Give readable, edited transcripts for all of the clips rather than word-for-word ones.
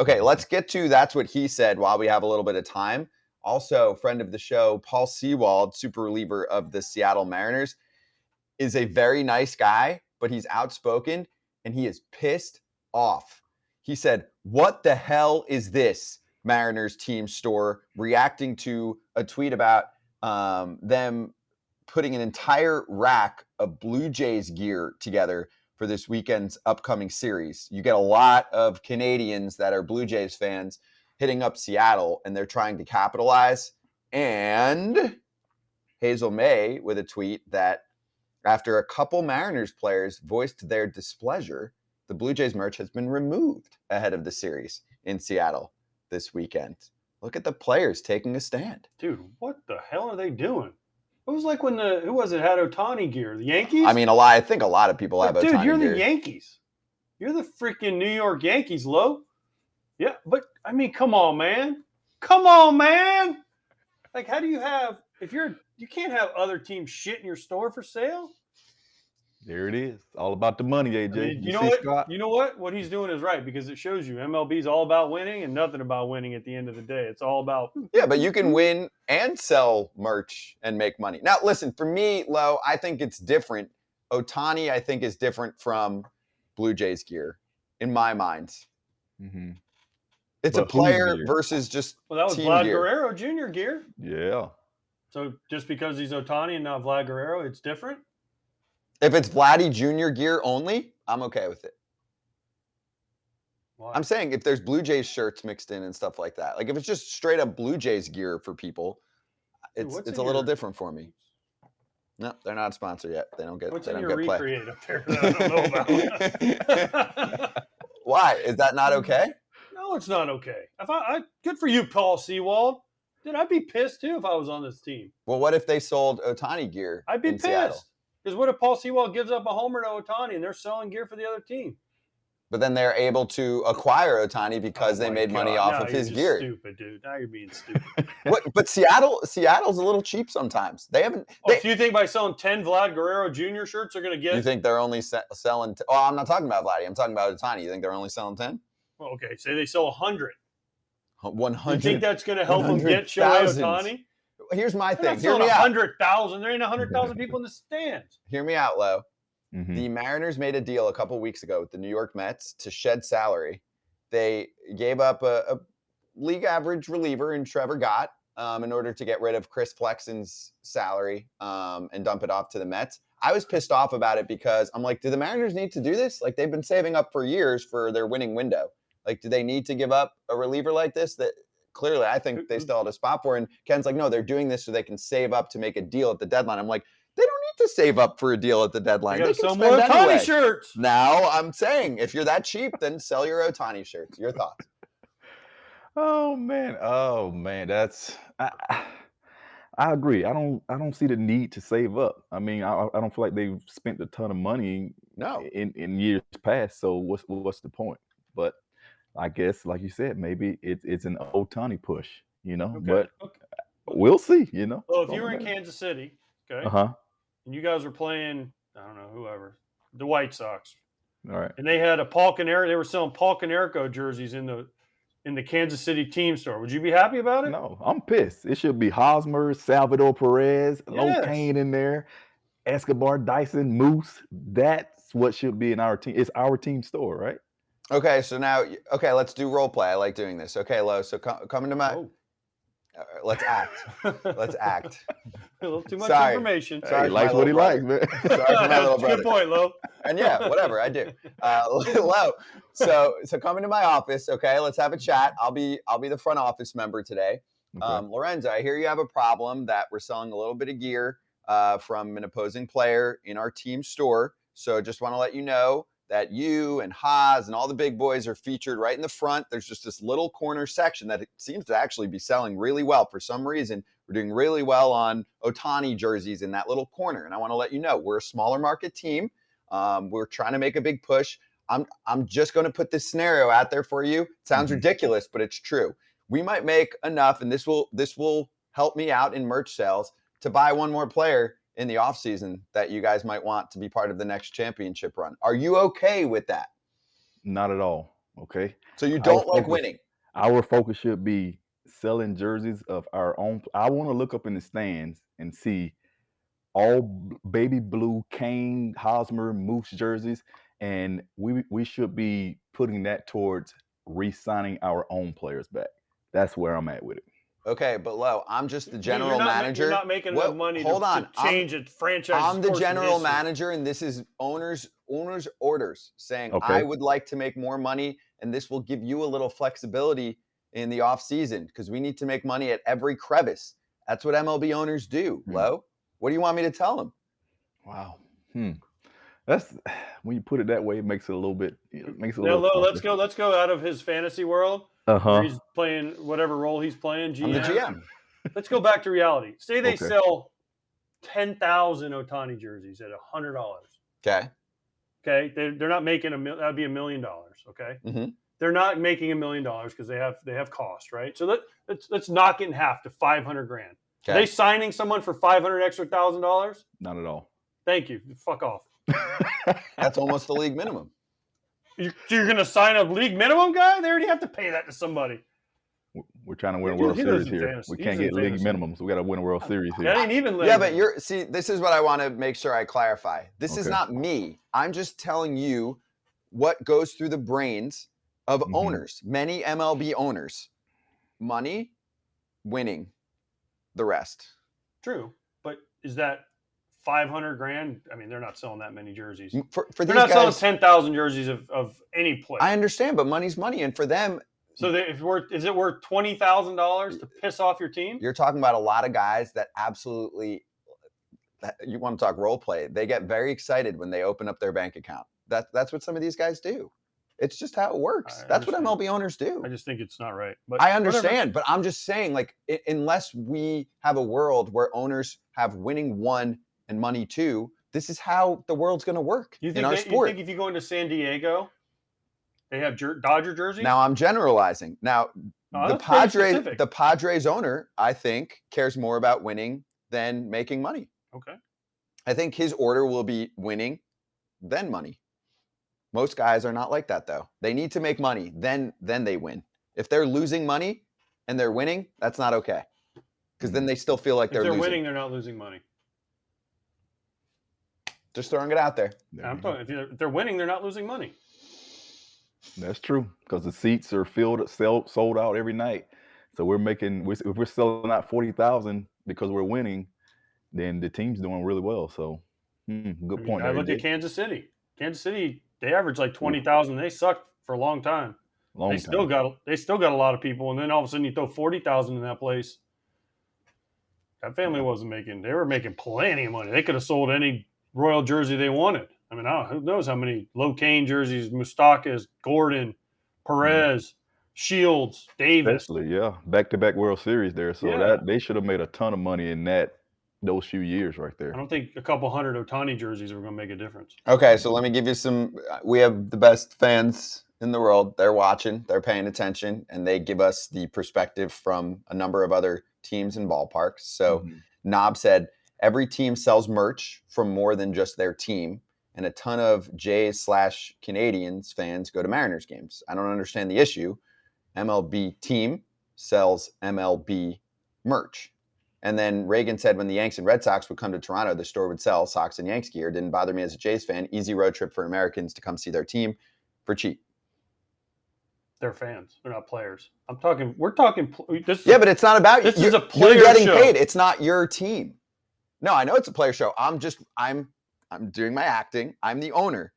Okay, let's get to That's What He Said while we have a little bit of time. Also, friend of the show, Paul Sewald, super reliever of the Seattle Mariners, is a very nice guy, but he's outspoken and he is pissed off. He said, "What the hell is this?" Mariners team store reacting to a tweet about them putting an entire rack of Blue Jays gear together for this weekend's upcoming series. You get a lot of Canadians that are Blue Jays fans hitting up Seattle, and they're trying to capitalize. And Hazel May with a tweet that after a couple Mariners players voiced their displeasure, the Blue Jays merch has been removed ahead of the series in Seattle this weekend. Look at the players taking a stand. Dude, what the hell are they doing? It was like when had Ohtani gear? The Yankees? I mean, I think a lot of people have Ohtani gear. Dude, you're the Yankees. You're the freaking New York Yankees, Lo. Yeah, but, I mean, come on, man. Come on, man. Like, how do you you can't have other teams shit in your store for sale? There it is. All about the money, AJ. I mean, you know what? What he's doing is right, because it shows you MLB is all about winning and nothing about winning at the end of the day. It's all about... Yeah, but you can win and sell merch and make money. Now, listen, for me, Lo, I think it's different. Ohtani, I think, is different from Blue Jays gear, in my mind. Mm-hmm. It's a player versus just Well, that was team Vlad gear. Guerrero Jr. gear. Yeah. So just because he's Ohtani and not Vlad Guerrero, it's different? If it's Vladdy Jr. gear only, I'm okay with it. Why? I'm saying if there's Blue Jays shirts mixed in and stuff like that. Like if it's just straight up Blue Jays gear for people, it's a little different for me. No, they're not a sponsor yet. They don't get. What's they in don't your get play. recreate up there that I don't know about? Why? Is that not okay? No, it's not okay. Good for you, Paul Sewald. Dude, I'd be pissed too if I was on this team. Well, what if they sold Ohtani gear? I'd be in pissed. Seattle? Because what if Paul Sewald gives up a homer to Ohtani and they're selling gear for the other team? But then they're able to acquire Ohtani because they made money off of his gear. Stupid, dude. Now you're being stupid. But Seattle's a little cheap sometimes. They haven't. So you think by selling 10 Vlad Guerrero Jr. shirts they're going to get? You think they're only selling? I'm not talking about Vladdy. I'm talking about Ohtani. You think they're only selling 10? Well, okay, say they sell 100. 100. You think that's going to help them get Shohei Ohtani? Here's my thing. Hear me out. 100,000. There ain't 100,000 people in the stands. Hear me out, Lo. Mm-hmm. The Mariners made a deal a couple weeks ago with the New York Mets to shed salary. They gave up a league average reliever in Trevor Gott in order to get rid of Chris Flexen's salary and dump it off to the Mets. I was pissed off about it because I'm like, do the Mariners need to do this? Like, they've been saving up for years for their winning window. Like, do they need to give up a reliever like this that clearly I think they still had a spot for? And Ken's like, no, they're doing this so they can save up to make a deal at the deadline. I'm like, they don't need to save up for a deal at the deadline. They can sell spend more anyway. Ohtani shirts. Now, I'm saying, if you're that cheap, then sell your Ohtani shirts. Your thoughts? Oh man, that's I agree. I don't see the need to save up. I mean, I don't feel like they've spent a ton of money in years past. So what's the point? But I guess, like you said, maybe it's an Ohtani push, but we'll see, Well, if you were in Kansas City, okay, and you guys were playing, I don't know, whoever, the White Sox, all right, and they had a Paul Canero, they were selling Paul Canerico jerseys in the Kansas City team store. Would you be happy about it? No, I'm pissed. It should be Hosmer, Salvador Perez, Locane in there, Escobar, Dyson, Moose. That's what should be in our team. It's our team store, right? Okay, so now, let's do role play. I like doing this. Okay, Lo, so coming to my... let's act. Let's act. A little too much information. Sorry, he likes what he likes, man. Sorry for my little brother. Good point, Lo. And yeah, whatever, I do. Lo, so come into my office, okay? Let's have a chat. I'll be the front office member today. Okay. Lorenzo, I hear you have a problem that we're selling a little bit of gear from an opposing player in our team store. So just want to let you know that you and Haas and all the big boys are featured right in the front. There's just this little corner section that it seems to actually be selling really well. For some reason, we're doing really well on Ohtani jerseys in that little corner. And I want to let you know, we're a smaller market team. We're trying to make a big push. I'm just going to put this scenario out there for you. It sounds ridiculous, but it's true. We might make enough, and this will help me out in merch sales, to buy one more player in the offseason that you guys might want to be part of the next championship run. Are you okay with that? Not at all. Okay. So you Our don't like focus- winning. Our focus should be selling jerseys of our own. I want to look up in the stands and see all baby blue Kane, Hosmer, Moose jerseys, and we should be putting that towards re-signing our own players back. That's where I'm at with it. Okay, but Lo, I'm just the Dude, general manager. You're not making enough money Hold on. to change a franchise. I'm the course of general history. manager, and this is owners orders saying Okay. I would like to make more money, and this will give you a little flexibility in the off season because we need to make money at every crevice. That's what MLB owners do. Lo, what do you want me to tell them? Wow. That's when you put it that way, it makes it a little bit. It makes it a Now, little. Lo, let's go out of his fantasy world. Where he's playing whatever role he's playing. GM. I'm the GM. Let's go back to reality. Say they Okay. sell 10,000 Ohtani jerseys at $100. Okay. Okay, they're not making that'd be $1 million. Okay, they're not making $1 million because they have cost, right? So let's knock it in half to $500,000. Okay. Are they signing someone for $500,000 extra? Not at all. Thank you. Fuck off. That's almost the league minimum. You're going to sign a league minimum guy? They already have to pay that to somebody. We're trying to win a World He Series lives in here. fantasy. We He's can't in get league fantasy. minimums. We got to win a World Series here. That ain't even Yeah, but this is what I want to make sure I clarify. This is Okay. not me. I'm just telling you what goes through the brains of owners, many MLB owners. Money, winning, the rest. True, but is that $500,000? I mean, they're not selling that many jerseys. For They're these not guys, selling 10,000 jerseys of any player. I understand, but money's money, and for them, So is it worth $20,000 to piss off your team? you're talking about a lot of guys that absolutely. You want to talk role play? They get very excited when they open up their bank account. That's what some of these guys do. It's just how it works. That's what MLB owners do. I just think it's not right. But I understand, but I'm just saying, like, unless we have a world where owners have winning one and money two, this is how the world's going to work in our sport. You think if you go into San Diego, they have Dodger jerseys? Now I'm generalizing. Now the Padres owner, I think, cares more about winning than making money. Okay. I think his order will be winning, then money. Most guys are not like that, though. They need to make money, then they win. If they're losing money and they're winning, that's not okay. Because then they still feel like they're losing. If they're winning, they're not losing money. Just throwing it out there. I'm talking. If they're winning, they're not losing money. That's true, because the seats are sold out every night. So if we're selling out 40,000 because we're winning, then the team's doing really well. So, good point. I look at Kansas City. Kansas City, they average like 20,000. They sucked for a long time. They still got a lot of people, and then all of a sudden you throw 40,000 in that place. That family wasn't making. They were making plenty of money. They could have sold any Royal jersey they wanted. I mean, who knows how many Locaine jerseys, Mustakas, Gordon, Perez, Shields, Davis. Especially, yeah, back-to-back World Series there. So that they should have made a ton of money in those few years right there. I don't think a couple hundred Ohtani jerseys are going to make a difference. Okay, so let me give you some. We have the best fans in the world. They're watching, they're paying attention, and they give us the perspective from a number of other teams and ballparks. So Knob said, every team sells merch from more than just their team, and a ton of Jays/Canadians fans go to Mariners games. I don't understand the issue. MLB team sells MLB merch. And then Reagan said when the Yanks and Red Sox would come to Toronto, the store would sell Sox and Yanks gear. Didn't bother me as a Jays fan. Easy road trip for Americans to come see their team for cheap. They're fans. They're not players. We're talking. But it's not about you. This is a player You're getting show. paid. It's not your team. No, I know it's a player show. I'm doing my acting. I'm the owner.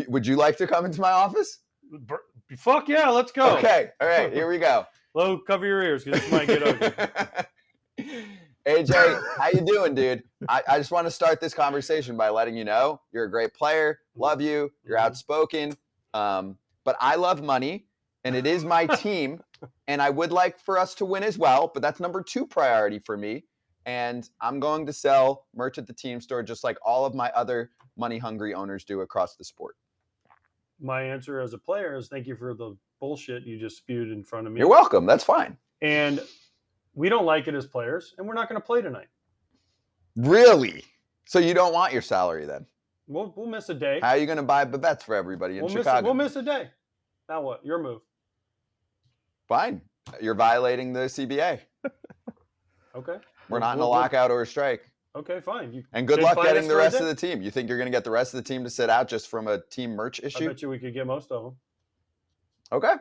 Would you like to come into my office? Fuck yeah, let's go. Okay. All right, here we go. Lo, cover your ears because this might get ugly. AJ, how you doing, dude? I just want to start this conversation by letting you know you're a great player. Love you. You're outspoken. But I love money, and it is my team, and I would like for us to win as well, but that's number 2 priority for me. And I'm going to sell merch at the team store just like all of my other money-hungry owners do across the sport. My answer as a player is thank you for the bullshit you just spewed in front of me. You're welcome. That's fine. And we don't like it as players, and we're not going to play tonight. Really? So you don't want your salary then? We'll miss a day. How are you going to buy babettes for everybody in Chicago? We'll miss a day. Now what? Your move. Fine. You're violating the CBA. Okay. We're not in a lockout or a strike. Okay, fine. And good luck getting the rest of the team. You think you're going to get the rest of the team to sit out just from a team merch issue? I bet you we could get most of them. Okay.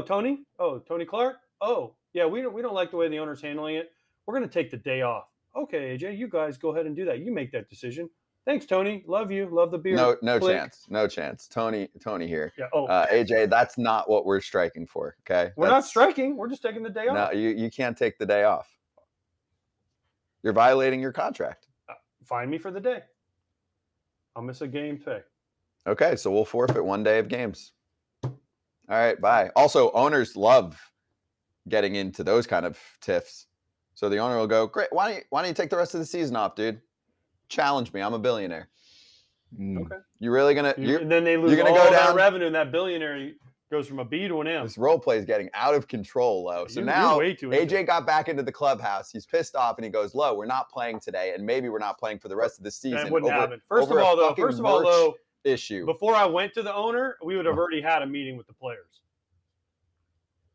Tony? Oh, Tony Clark? Oh, yeah, we don't like the way the owner's handling it. We're going to take the day off. Okay, AJ, you guys go ahead and do that. You make that decision. Thanks, Tony. Love you. Love the beer. No chance. No chance. Tony here. Yeah. AJ, that's not what we're striking for. Okay. We're not striking. We're just taking the day off. No, you can't take the day off. You're violating your contract. Fine me for the day. I'll miss a game pay. Okay, so we'll forfeit 1 day of games. All right, bye. Also, owners love getting into those kind of tiffs. So the owner will go, great, why don't you take the rest of the season off, dude? Challenge me. I'm a billionaire. Okay. You really going to... And then they lose all that revenue, and that billionaire goes from a B to an M. This role play is getting out of control, Lo. So now AJ got back into the clubhouse. He's pissed off, and he goes, Lo, we're not playing today, and maybe we're not playing for the rest of the season. That wouldn't happen. First of all, though, issue. Before I went to the owner, we would have already had a meeting with the players.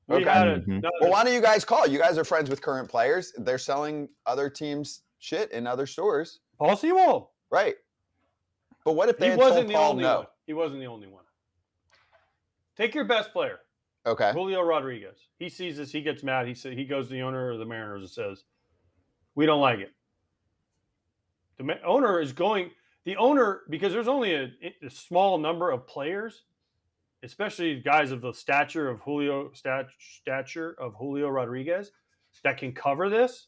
Well, why don't you guys call? You guys are friends with current players. They're selling other teams shit in other stores. Paul Sewald. Right. But what if they He wasn't the only one. He wasn't the only one. Take your best player. Okay. Julio Rodriguez. He sees this. He gets mad. He goes to the owner of the Mariners and says, we don't like it. The owner is going – the owner – because there's only a small number of players, especially guys of the stature of Julio Rodriguez, that can cover this.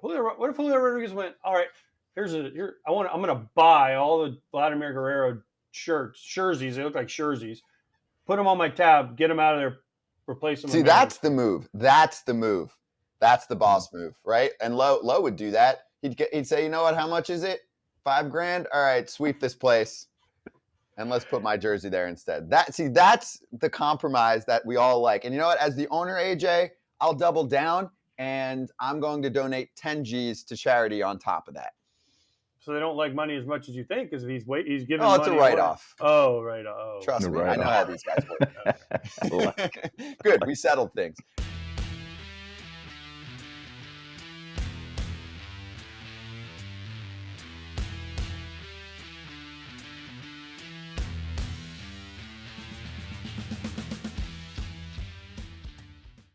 What if Julio Rodriguez went, all right, I'm going to buy all the Vladimir Guerrero jerseys. They look like jerseys. Put them on my tab, get them out of there, replace them. See, that's the move. That's the move. That's the boss move, right? And Lo would do that. He'd say, you know what? How much is it? $5,000. All right, sweep this place, and let's put my jersey there instead. That's the compromise that we all like. And you know what? As the owner, AJ, I'll double down, and I'm going to donate 10 G's to charity on top of that. So they don't like money as much as you think, because he's giving. Oh, it's a write-off. Oh, right. Oh, trust me, I know how these guys work. Good, we settled things.